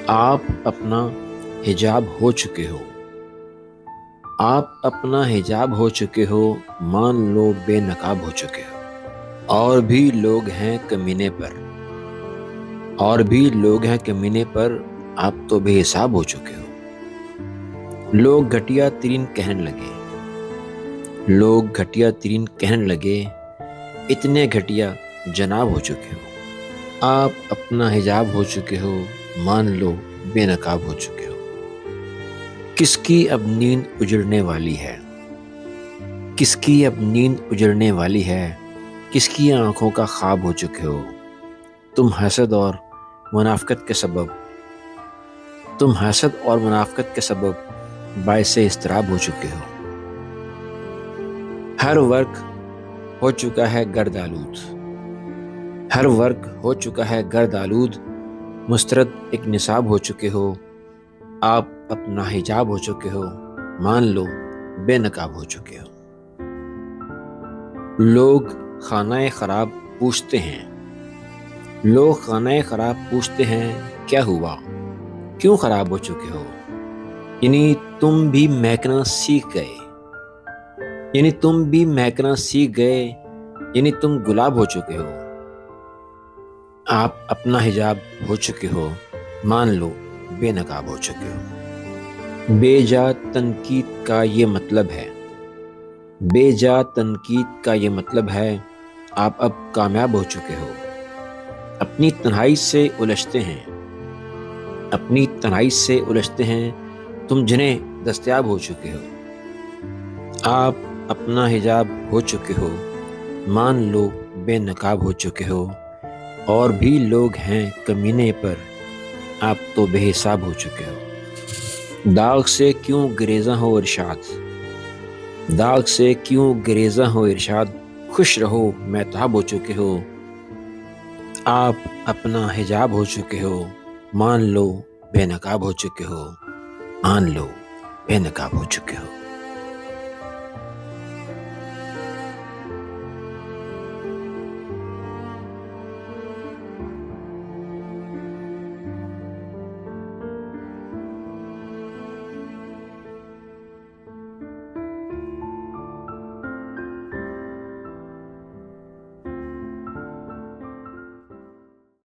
آپ اپنا حجاب ہو چکے ہو، آپ اپنا حجاب ہو چکے ہو، مان لو بے نقاب ہو چکے ہو۔ اور بھی لوگ ہیں کمینے پر، اور بھی لوگ ہیں کمینے پر، آپ تو بے حساب ہو چکے ہو۔ لوگ گھٹیا ترین کہنے لگے، لوگ گھٹیا ترین کہنے لگے، اتنے گھٹیا جناب ہو چکے ہو۔ آپ اپنا حجاب ہو چکے ہو، مان لو بے نقاب ہو چکے ہو۔ کس کی اب نیند اجڑنے والی ہے، کس کی اب نیند اجڑنے والی ہے، کس کی آنکھوں کا خواب ہو چکے ہو۔ تم حسد اور منافقت کے سبب، تم حسد اور منافقت کے سبب باعث اضطراب ہو چکے ہو۔ ہر ورق ہو چکا ہے گرد آلود، ہر ورق ہو چکا ہے گرد آلود، مسترد ایک نصاب ہو چکے ہو۔ آپ اپنا حجاب ہو چکے ہو، مان لو بے نقاب ہو چکے ہو۔ لوگ خانہ خراب پوچھتے ہیں، لوگ خانہ خراب پوچھتے ہیں، کیا ہوا، کیوں خراب ہو چکے ہو؟ یعنی تم بھی مہکنا سیکھ گئے، یعنی تم بھی مہکنا سیکھ گئے، یعنی تم گلاب ہو چکے ہو۔ آپ اپنا حجاب ہو چکے ہو، مان لو بے نقاب ہو چکے ہو۔ بے جا تنقید کا یہ مطلب ہے، بے جا تنقید کا یہ مطلب ہے، آپ اب کامیاب ہو چکے ہو۔ اپنی تنہائی سے الجھتے ہیں، اپنی تنہائی سے الجھتے ہیں، تم جنہیں دستیاب ہو چکے ہو۔ آپ اپنا حجاب ہو چکے ہو، مان لو بے نقاب ہو چکے ہو۔ اور بھی لوگ ہیں کمینے پر، آپ تو بے حساب ہو چکے ہو۔ داغ سے کیوں گریزاں ہو ارشاد، داغ سے کیوں گریزاں ہو ارشاد، خوش رہو مہتاب ہو چکے ہو۔ آپ اپنا حجاب ہو چکے ہو، مان لو بے نقاب ہو چکے ہو، مان لو بے نقاب ہو چکے ہو۔